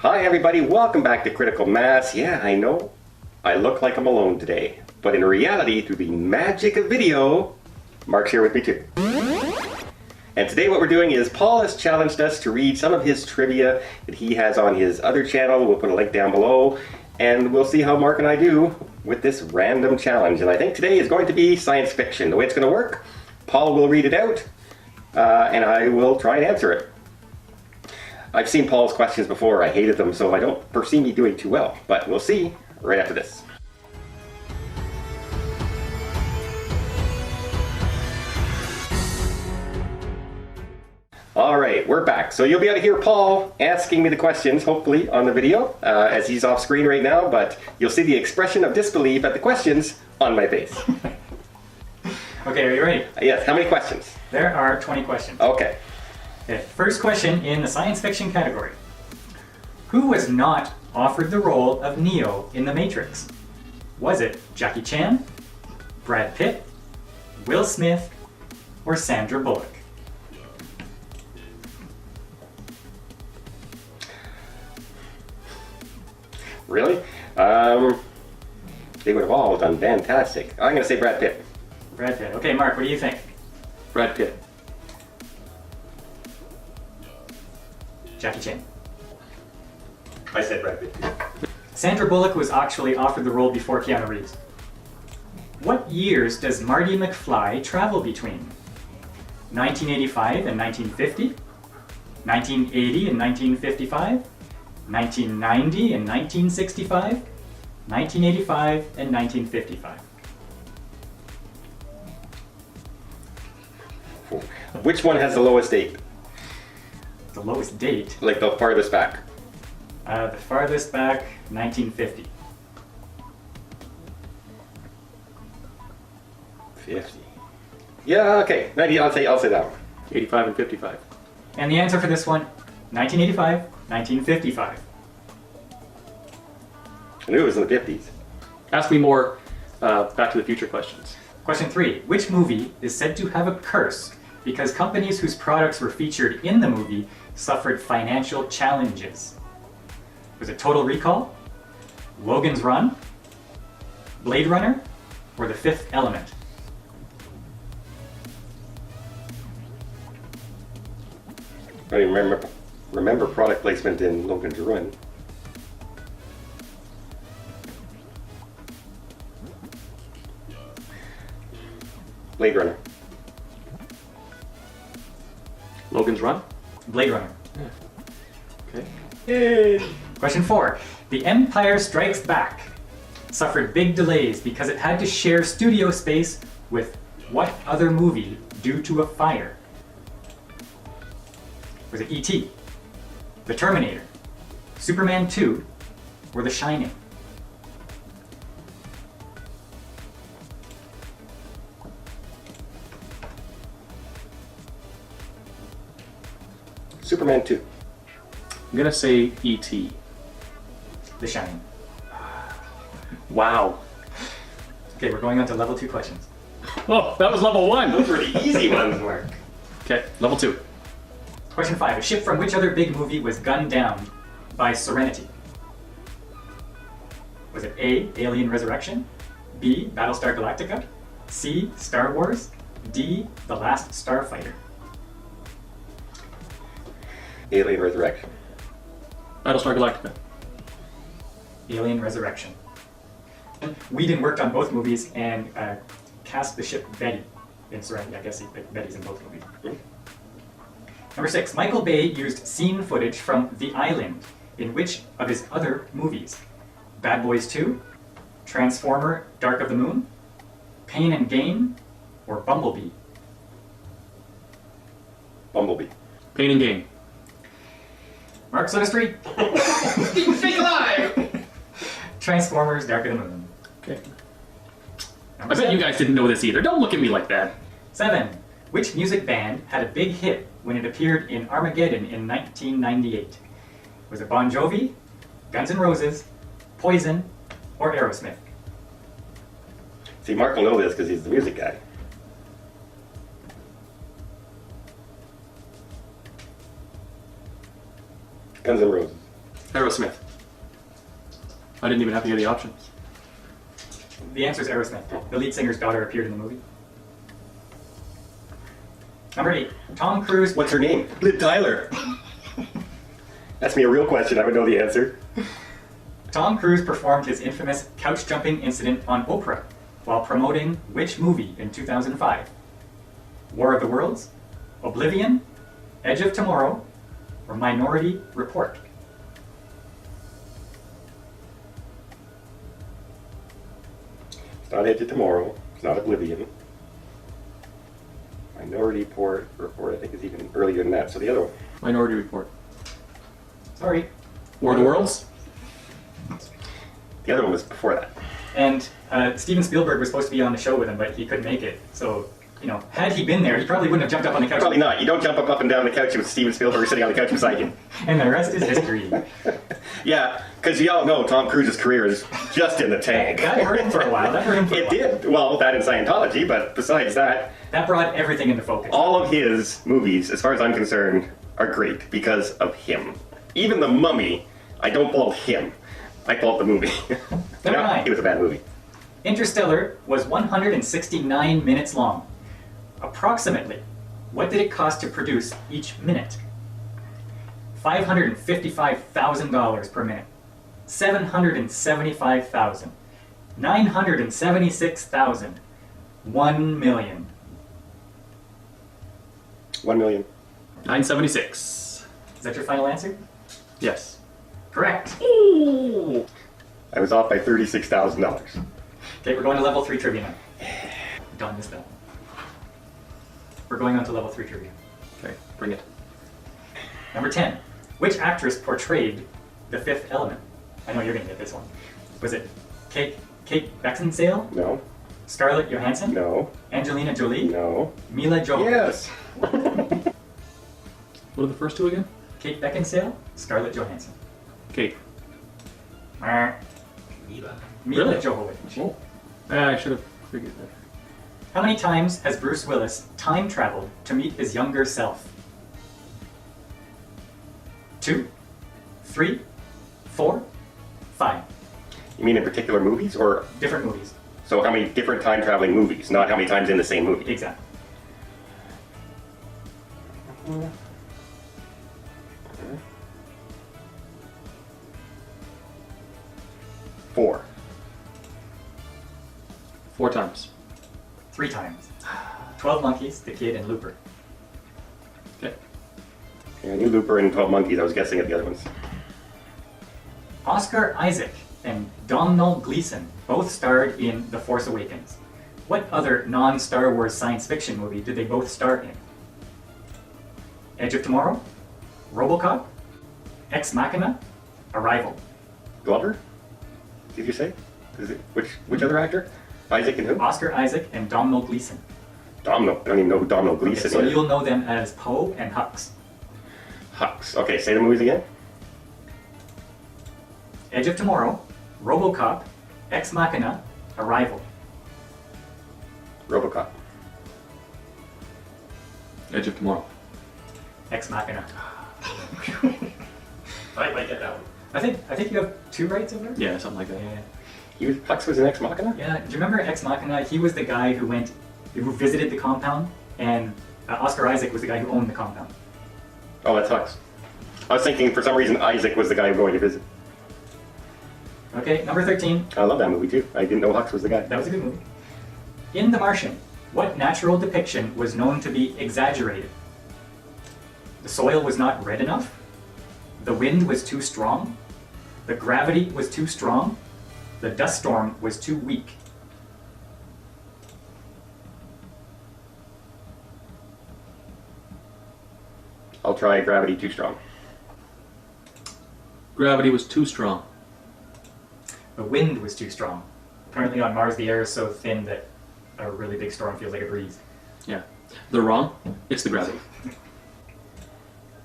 Hi everybody, welcome back to Critical Mass. Yeah, I know, I look like I'm alone today, but in reality, through the magic of video, Mark's here with me too. And today what we're doing is Paul has challenged us to read some of his trivia that he has on his other channel. We'll put a link down below, and we'll see how Mark and I do with this random challenge. And I think today is going to be science fiction. The way it's going to work, Paul will read it out, and I will try and answer it. I've seen Paul's questions before, I hated them, so I don't foresee me doing too well, but we'll see right after this. Alright, we're back. So you'll be able to hear Paul asking me the questions, hopefully, on the video, as he's off screen right now, but you'll see the expression of disbelief at the questions on my face. Okay, are you ready? Yes, how many questions? There are 20 questions. Okay. Okay, first question in the science fiction category. Who was not offered the role of Neo in The Matrix? Was it Jackie Chan, Brad Pitt, Will Smith, or Sandra Bullock? Really? They would have all done fantastic. I'm going to say Brad Pitt. Brad Pitt. Okay, Mark, what do you think? Brad Pitt. Jackie Chan. I said Brad Pitt. Sandra Bullock was actually offered the role before Keanu Reeves. What years does Marty Mcfly travel between? 1985 and 1950? 1980 and 1955? 1990 and 1965? 1985 and 1955? Which one has the lowest date? The lowest date? Like the farthest back? The farthest back, 1950. 50. Yeah, okay. 90, I'll say that one. 85 and 55. And the answer for this one, 1985, 1955. I knew it was in the 50s. Ask me more Back to the Future questions. Question 3. Which movie is said to have a curse because companies whose products were featured in the movie suffered financial challenges? Was it Total Recall, Logan's Run, Blade Runner, or The Fifth Element? I don't even remember product placement in Logan's Run. Blade Runner. Logan's Run? Blade Runner. Okay. Yay! Question 4. The Empire Strikes Back suffered big delays because it had to share studio space with what other movie due to a fire? Was it E.T., The Terminator, Superman 2, or The Shining? Superman 2. I'm gonna say E.T. The Shining. Wow. Okay, we're going on to level 2 questions. Oh, that was level 1. Those were the easy ones, Mark. Okay, level 2. Question 5. A ship from which other big movie was gunned down by Serenity? Was it A, Alien Resurrection, B, Battlestar Galactica, C, Star Wars, D, The Last Starfighter? Alien Resurrection. Battlestar Galactica. Alien Resurrection. Whedon worked on both movies and cast the ship Betty in Serenity. I guess Betty's in both movies. Number 6. Michael Bay used scene footage from The Island in which of his other movies? Bad Boys 2, Transformer Dark of the Moon, Pain and Gain, or Bumblebee? Bumblebee. Pain and Gain. Mark's Ministry. Stay alive! Transformers Dark of the Moon. Okay. Number I bet you guys didn't know this either. Don't look at me like that. 7. Which music band had a big hit when it appeared in Armageddon in 1998? Was it Bon Jovi, Guns N' Roses, Poison, or Aerosmith? See, Mark will know this because he's the music guy. Guns N' Roses. Aerosmith. I didn't even have to hear the options. The answer is Aerosmith. The lead singer's daughter appeared in the movie. Number 8. Tom Cruise. What's her name? Liv Tyler. Ask me a real question, I would know the answer. Tom Cruise performed his infamous couch jumping incident on Oprah while promoting which movie in 2005? War of the Worlds, Oblivion, Edge of Tomorrow, or Minority Report? It's not Edge of Tomorrow. It's not Oblivion. Minority Report, I think, is even earlier than that. So the other one. Minority Report. Sorry. War of the Worlds? The other one was before that. And Steven Spielberg was supposed to be on the show with him, but he couldn't make it. So, had he been there, he probably wouldn't have jumped up on the couch. Probably not. You don't jump up and down the couch with Steven Spielberg sitting on the couch beside you. And the rest is history. Yeah, because you all know Tom Cruise's career is just in the tank. That hurt him for a while. It did. Well, that in Scientology, but besides that, That brought everything into focus. all of his movies, as far as I'm concerned, are great because of him. Even The Mummy, I don't fault him. I fault the movie. Number 9. It was a bad movie. Interstellar was 169 minutes long. Approximately, what did it cost to produce each minute? $555,000 per minute. $775,000. $976,000. $1 million. 1 million. 976. Is that your final answer? Yes. Correct. Ooh. I was off by $36,000. Okay, we're going to level 3 trivia now. Don missed that. We're going on to level 3 trivia. Okay, bring it. Number 10. Which actress portrayed the fifth element? I know you're going to get this one. Was it Kate Beckinsale? No. Scarlett Johansson? No. Angelina Jolie? No. Mila Jovovich? Yes. What are the first two again? Kate Beckinsale? Scarlett Johansson? Kate. Mila Really? Jovovich. Oh. I should have figured that. How many times has Bruce Willis time traveled to meet his younger self? 2, 3, 4, 5. You mean in particular movies, or Different movies. so how many different time traveling movies, not how many times in the same movie? Exactly. Four. 4 times. 3 times. 12 Monkeys, The Kid, and Looper. Okay. Yeah, I knew Looper and 12 Monkeys. I was guessing at the other ones. Oscar Isaac and Domhnall Gleeson both starred in The Force Awakens. What other non-Star Wars science fiction movie did they both star in? Edge of Tomorrow? RoboCop? Ex Machina? Arrival? Glover? Did you say? Is it which other actor? Isaac and who? Oscar Isaac and Domhnall Gleeson. Domhnall. I don't even know who Domhnall Okay, Gleeson so is. you'll know them as Poe and Hux. Hux. Okay, say the movies again. Edge of Tomorrow, RoboCop, Ex Machina, Arrival. RoboCop. Edge of Tomorrow. Ex Machina. I might get that one. I think you have 2 rights over? Yeah, something like that. Yeah. Hux was an Ex Machina? Yeah, do you remember Ex Machina? He was the guy who visited the compound, and Oscar Isaac was the guy who owned the compound. Oh, that's Hux. I was thinking for some reason Isaac was the guy going to visit. Okay, number 13. I love that movie too. I didn't know Hux was the guy. That was a good movie. In The Martian, what natural depiction was known to be exaggerated? The soil was not red enough? The wind was too strong? The gravity was too strong? The dust storm was too weak? I'll try Gravity Too Strong. Gravity was too strong. The wind was too strong. Apparently on Mars the air is so thin that a really big storm feels like a breeze. Yeah. They're wrong. It's the gravity.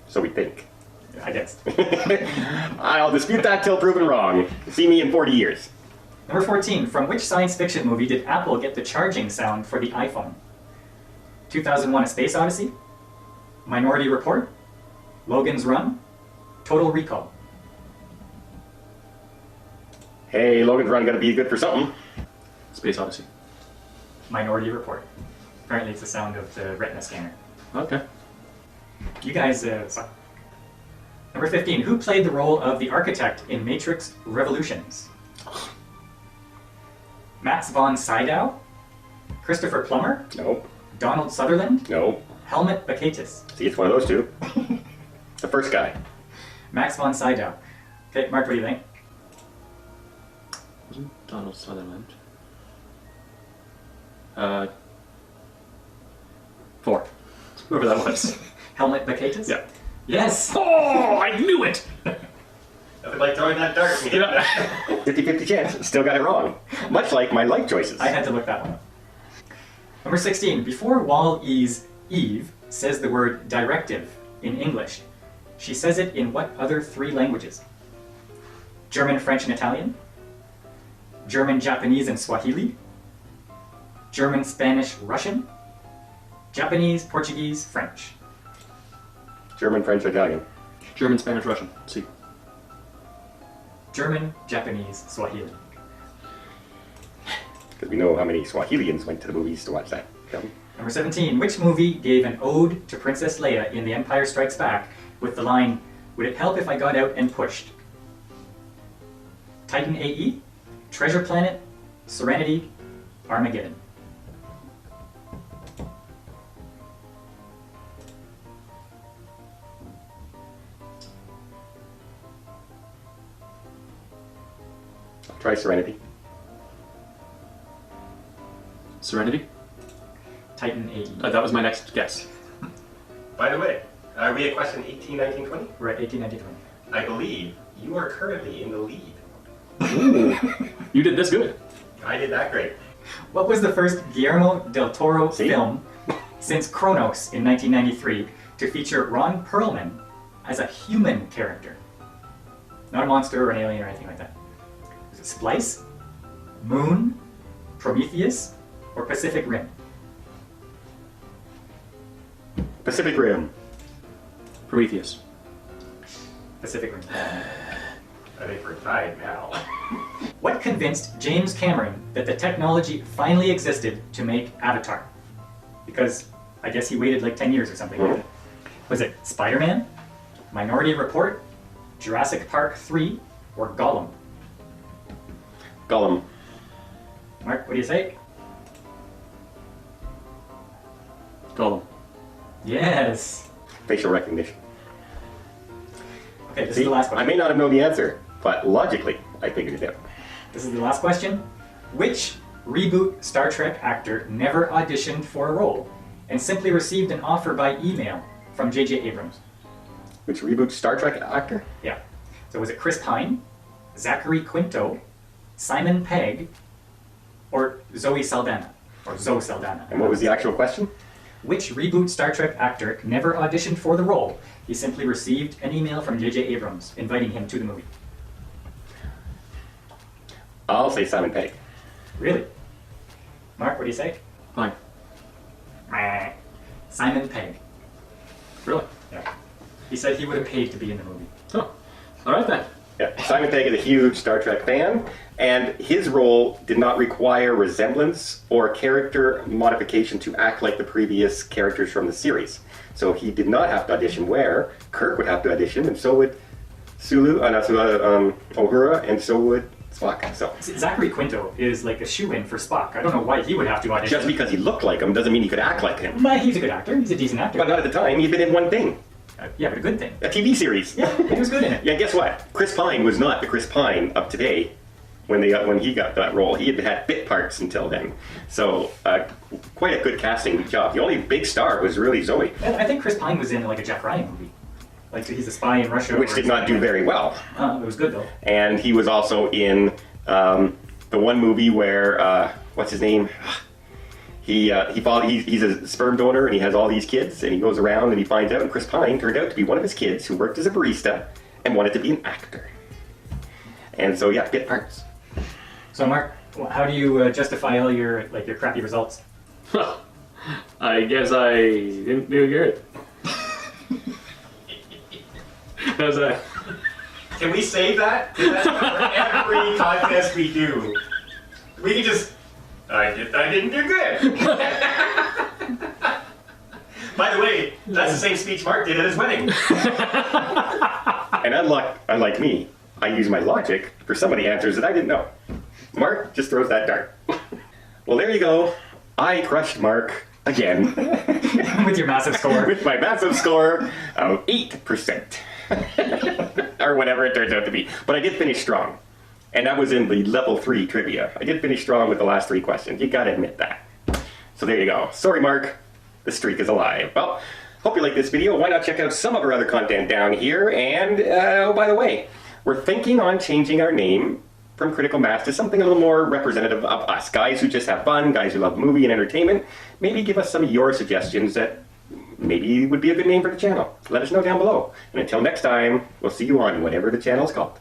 So we think. I guess. I'll dispute that till proven wrong. See me in 40 years. Number 14. From which science fiction movie did Apple get the charging sound for the iPhone? 2001: A Space Odyssey? Minority Report? Logan's Run? Total Recall? Hey, Logan's Run gotta be good for something. Space Odyssey. Minority Report. Apparently it's the sound of the retina scanner. Okay. You guys suck. Number 15. Who played the role of the architect in Matrix Revolutions? Max von Sydow? Christopher Plummer? Nope. Donald Sutherland? Nope. Helmut Bakatis? See, it's one of those two. The first guy. Max von Sydow. Okay, Mark, what do you think? Wasn't Donald Sutherland? 4. Whoever that was. Helmut Bakatis? Yeah. Yes! Oh, I knew it! Nothing like throwing that dart. 50-50 chance. Still got it wrong. Much like my life choices. I had to look that one up. Number 16. Before Wall-E's Eve says the word directive in English, she says it in what other 3 languages? German, French, and Italian? German, Japanese, and Swahili? German, Spanish, Russian? Japanese, Portuguese, French? German, French, Italian. German, Spanish, Russian. See. German, Japanese, Swahili. Because we know how many Swahilians went to the movies to watch that film. Number 17. Which movie gave an ode to Princess Leia in The Empire Strikes Back with the line, "Would it help if I got out and pushed"? Titan AE, Treasure Planet, Serenity, Armageddon. I'll try Serenity. Serenity? Titan AE. That was my next guess. By the way, are we at question 18, 19, 20? We're at 18, 19, 20. I believe you are currently in the lead. Ooh. You did this good. I did that great. What was the first Guillermo Del Toro See? film since Cronos in 1993 to feature Ron Pearlman as a human character? Not a monster or an alien or anything like that. Was it Splice, Moon, Prometheus, or Pacific Rim? Pacific Rim. Prometheus. Pacific Rim. I think we're tied now. What convinced James Cameron that the technology finally existed to make Avatar? Because I guess he waited like 10 years or something like that. Was it Spider-Man, Minority Report, Jurassic Park 3, or Gollum? Gollum. Mark, what do you say? Gollum. Yes! Facial recognition. Okay, this See, is the last I question. may not have known the answer, but logically, I figured it out. This is the last question. Which reboot Star Trek actor never auditioned for a role and simply received an offer by email from JJ Abrams? Which reboot Star Trek actor? Yeah. So was it Chris Pine, Zachary Quinto, Simon Pegg, or Zoe Saldana? Or Zoe Saldana. And what was the actual question? Which reboot Star Trek actor never auditioned for the role? He simply received an email from JJ Abrams inviting him to the movie. I'll say Simon Pegg. Really? Mark, what do you say? Fine. Meh. Simon Pegg. Really? Yeah. He said he would have paid to be in the movie. Oh. Alright then. Yeah, Simon Pegg is a huge Star Trek fan, and his role did not require resemblance or character modification to act like the previous characters from the series. So he did not have to audition, where Kirk would have to audition, and so would Uhura, and so would Spock. So Zachary Quinto is like a shoe-in for Spock. I don't know why he would have to audition. just because he looked like him doesn't mean he could act like him. But he's a good actor. He's a decent actor. But not at the time. He'd been in one thing, Yeah, but a good thing. a TV series. Yeah, he was good in it. Yeah, guess what? Chris Pine was not the Chris Pine of today when he got that role. He had bit parts until then. So quite a good casting job. The only big star was really Zoe, And I think Chris Pine was in like a Jack Ryan movie. Like he's a spy in Russia. which or did not do something. very well. It was good though. And he was also in the one movie where what's his name? He's a sperm donor and he has all these kids and he goes around and he finds out, and Chris Pine turned out to be one of his kids who worked as a barista and wanted to be an actor. And so yeah, bit parts. So Mark, how do you justify all your crappy results? Well, I guess I didn't do good. How's that? Can we save that? 'Cause that's for every contest we do. We can just, I didn't do good. By the way, that's the same speech Mark did at his wedding. And unlike me, I use my logic for some of the answers that I didn't know. Mark just throws that dart. Well, there you go. I crushed Mark again. With your massive score. With my massive score of 8%. Or whatever it turns out to be. But I did finish strong. And that was in the level 3 trivia. I did finish strong with the last 3 questions. You gotta admit that. So there you go. Sorry, Mark. The streak is alive. Well, hope you like this video. Why not check out some of our other content down here? And, oh, by the way, we're thinking on changing our name from Critical Mass to something a little more representative of us. Guys who just have fun, guys who love movie and entertainment. Maybe give us some of your suggestions that maybe would be a good name for the channel. Let us know down below. And until next time, we'll see you on whatever the channel's called.